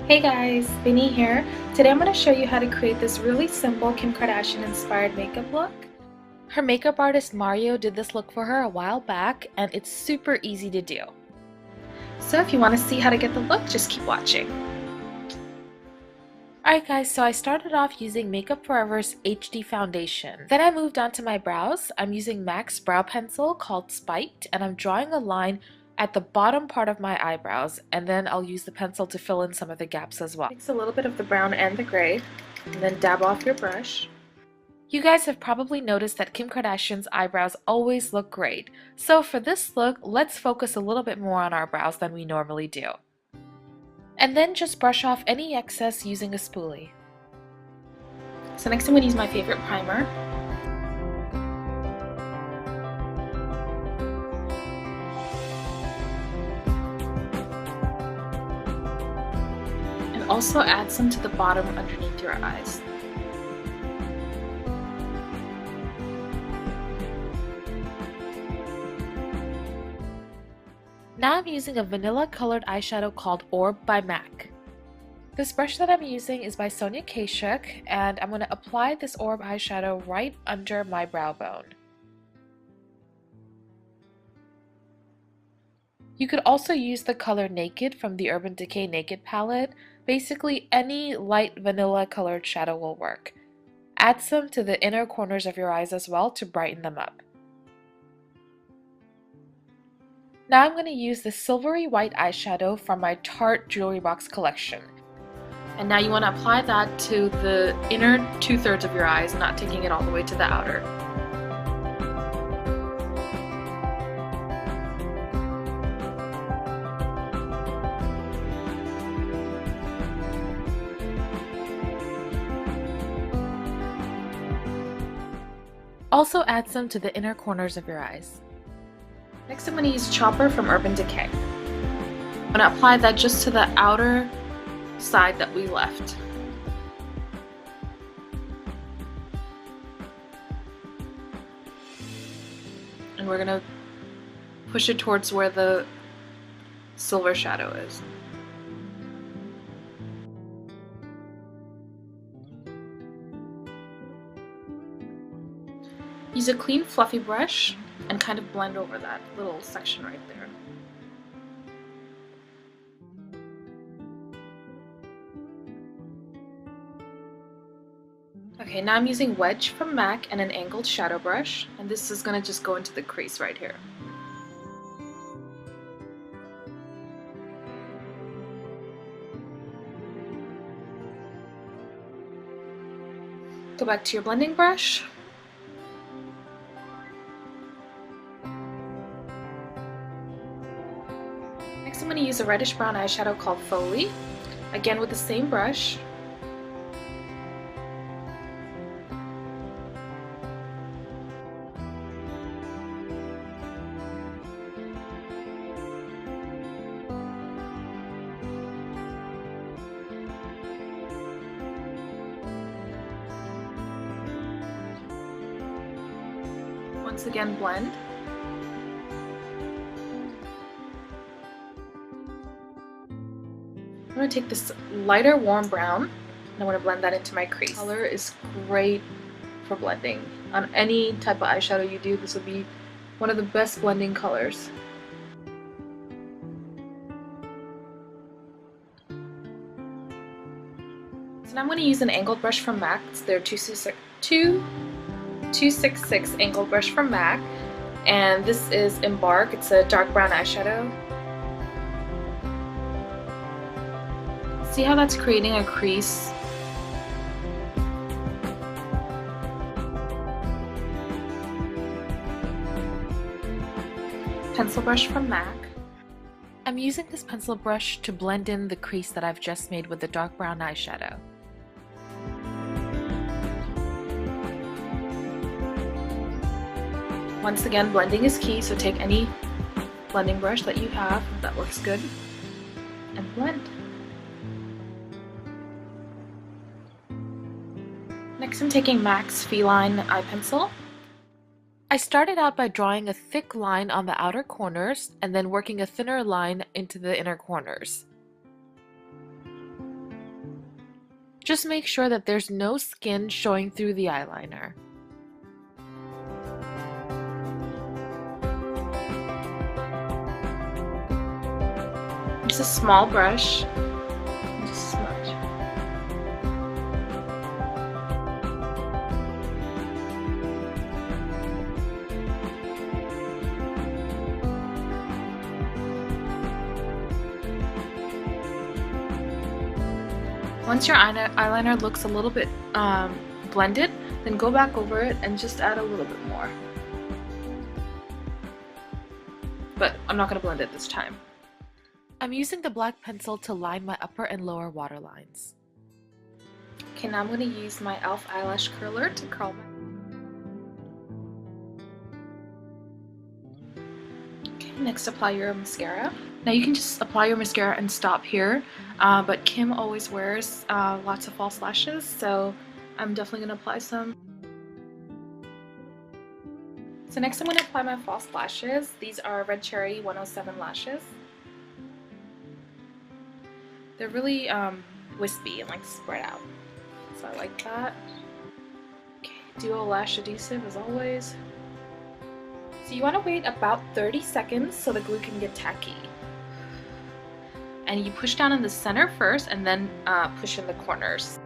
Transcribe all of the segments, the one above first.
Hey guys, Binnny here. Today I'm going to show you how to create this really simple Kim Kardashian inspired makeup look. Her makeup artist Mario did this look for her a while back and it's super easy to do. So if you want to see how to get the look, just keep watching. Alright guys, so I started off using Makeup Forever's HD foundation. Then I moved on to my brows. I'm using MAC's brow pencil called Spiked and I'm drawing a line at the bottom part of my eyebrows, and then I'll use the pencil to fill in some of the gaps as well. Mix a little bit of the brown and the gray, and then dab off your brush. You guys have probably noticed that Kim Kardashian's eyebrows always look great, so for this look, let's focus a little bit more on our brows than we normally do. And then just brush off any excess using a spoolie. So next I'm going to use my favorite primer. And also add some to the bottom underneath your eyes. Now I'm using a vanilla colored eyeshadow called Orb by MAC. This brush that I'm using is by Sonia Kashuk, and I'm going to apply this Orb eyeshadow right under my brow bone. You could also use the color Naked from the Urban Decay Naked palette. Basically, any light vanilla colored shadow will work. Add some to the inner corners of your eyes as well to brighten them up. Now I'm going to use the silvery white eyeshadow from my Tarte Jewelry Box collection. And now you want to apply that to the inner 2/3 of your eyes, not taking it all the way to the outer. Also add some to the inner corners of your eyes. Next I'm going to use Chopper from Urban Decay. I'm going to apply that just to the outer side that we left. And we're going to push it towards where the silver shadow is. Use a clean fluffy brush and kind of blend over that little section right there. Okay, now I'm using Wedge from MAC and an angled shadow brush, and this is going to just go into the crease right here. Go back to your blending brush. Next I'm going to use a reddish brown eyeshadow called Foley, again with the same brush. Once again, blend. I'm going to take this lighter warm brown and I want to blend that into my crease. Color is great for blending. On any type of eyeshadow you do, this would be one of the best blending colors. So now I'm going to use an angled brush from MAC. It's their 266 angled brush from MAC, and this is Embark. It's a dark brown eyeshadow. See how that's creating a crease? Pencil brush from MAC. I'm using this pencil brush to blend in the crease that I've just made with the dark brown eyeshadow. Once again, blending is key, so take any blending brush that you have that works good and blend. Next I'm taking MAC's Feline eye pencil. I started out by drawing a thick line on the outer corners and then working a thinner line into the inner corners. Just make sure that there's no skin showing through the eyeliner. Just a small brush, just smudge. Once your eyeliner looks a little bit blended, then go back over it and just add a little bit more. But I'm not going to blend it this time. I'm using the black pencil to line my upper and lower waterlines. Okay, now I'm going to use my e.l.f. eyelash curler to curl my... Okay, next apply your mascara. Now you can just apply your mascara and stop here, but Kim always wears lots of false lashes, so I'm definitely going to apply some. So next I'm going to apply my false lashes. These are Red Cherry 107 lashes. They're really wispy and like spread out, so I like that. Okay, dual lash adhesive as always. So you want to wait about 30 seconds so the glue can get tacky. And you push down in the center first and then push in the corners.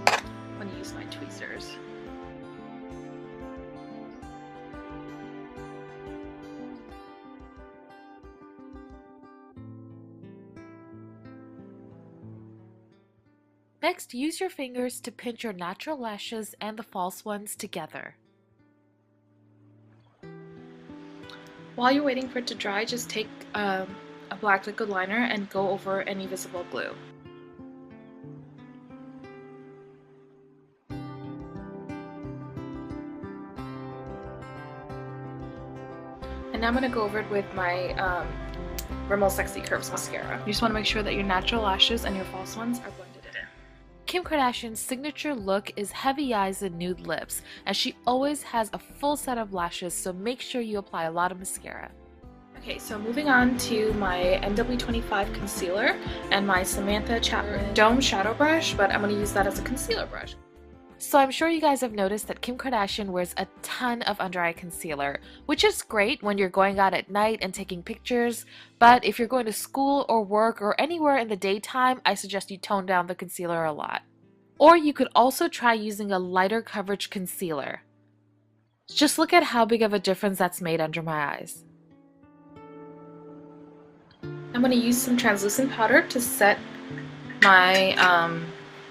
I'm going to use my tweezers. Next, use your fingers to pinch your natural lashes and the false ones together. While you're waiting for it to dry, just take a black liquid liner and go over any visible glue. And now I'm going to go over it with my Rimmel Sexy Curves mascara. You just want to make sure that your natural lashes and your false ones are blended in. Kim Kardashian's signature look is heavy eyes and nude lips, and she always has a full set of lashes, so make sure you apply a lot of mascara. Okay, so moving on to my NW25 concealer and my Samantha Dome Shadow Brush, but I'm going to use that as a concealer brush. So I'm sure you guys have noticed that Kim Kardashian wears a ton of under eye concealer, which is great when you're going out at night and taking pictures, but if you're going to school or work or anywhere in the daytime, I suggest you tone down the concealer a lot. Or you could also try using a lighter coverage concealer. Just look at how big of a difference that's made under my eyes. I'm going to use some translucent powder to set my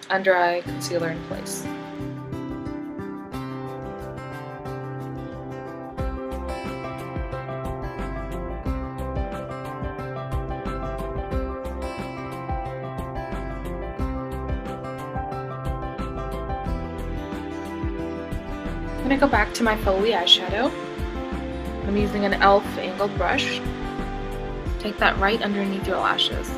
under eye concealer in place. I'm going to go back to my Foley eyeshadow. I'm using an e.l.f. angled brush. Take that right underneath your lashes.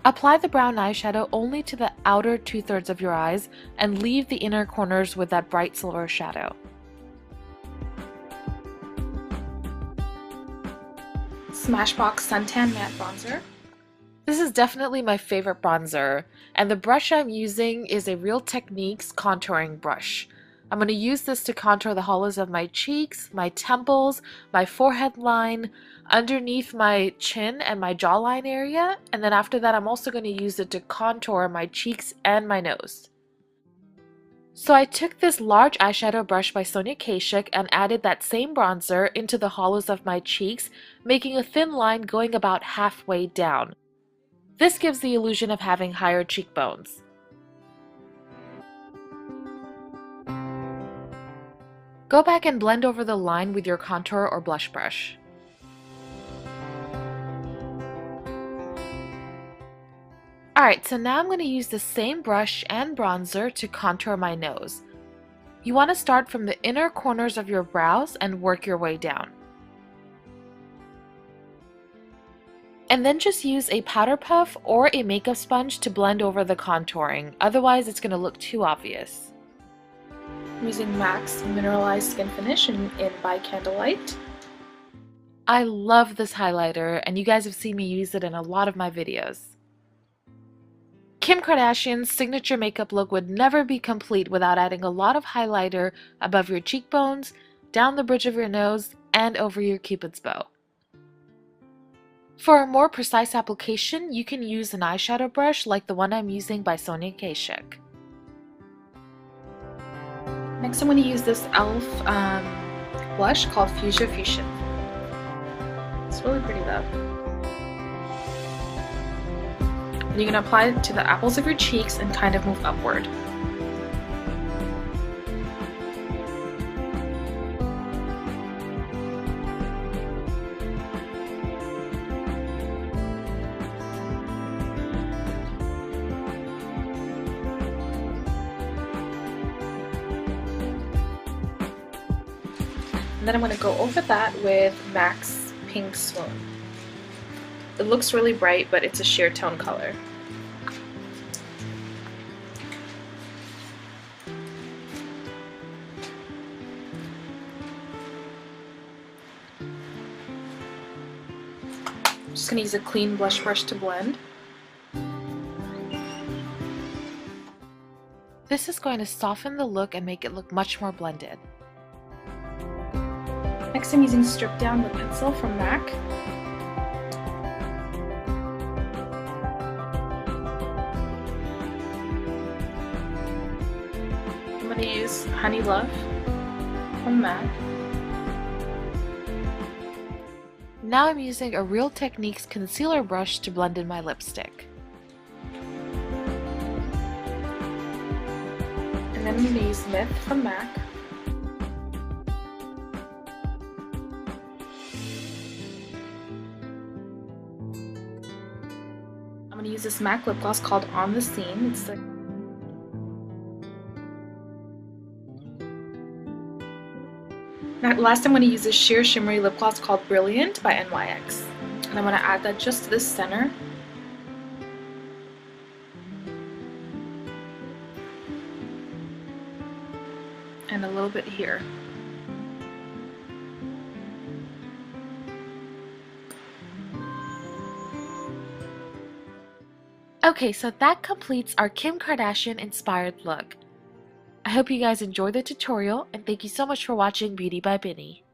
Apply the brown eyeshadow only to the outer 2/3 of your eyes and leave the inner corners with that bright silver shadow. Smashbox Suntan Matte Bronzer. This is definitely my favorite bronzer, and the brush I'm using is a Real Techniques contouring brush. I'm going to use this to contour the hollows of my cheeks, my temples, my forehead line, underneath my chin and my jawline area, and then after that I'm also going to use it to contour my cheeks and my nose. So I took this large eyeshadow brush by Sonia Kashuk and added that same bronzer into the hollows of my cheeks, making a thin line going about halfway down. This gives the illusion of having higher cheekbones. Go back and blend over the line with your contour or blush brush. Alright, so now I'm going to use the same brush and bronzer to contour my nose. You want to start from the inner corners of your brows and work your way down. And then just use a powder puff or a makeup sponge to blend over the contouring, otherwise it's going to look too obvious. I'm using MAC's Mineralized Skin Finish in By Candlelight. I love this highlighter, and you guys have seen me use it in a lot of my videos. Kim Kardashian's signature makeup look would never be complete without adding a lot of highlighter above your cheekbones, down the bridge of your nose, and over your cupid's bow. For a more precise application, you can use an eyeshadow brush like the one I'm using by Sonia Kashuk. Next I'm going to use this e.l.f. Blush called Fuchsia Fusion. It's really pretty though. And you're going to apply it to the apples of your cheeks and kind of move upward. And then I'm going to go over that with MAC's Pink Swoon. It looks really bright, but it's a sheer tone color. I'm just going to use a clean blush brush to blend. This is going to soften the look and make it look much more blended. Next I'm using Strip Down Lip Pencil from MAC. I'm going to use Honey Love from MAC. Now I'm using a Real Techniques concealer brush to blend in my lipstick. And then I'm going to use Myth from MAC. I'm going to use this MAC lip gloss called On the Scene. It's like last I'm going to use this sheer shimmery lip gloss called Brilliant by NYX. And I'm going to add that just to this center. And a little bit here. Okay, so that completes our Kim Kardashian inspired look. I hope you guys enjoyed the tutorial, and thank you so much for watching Beauty by Binny.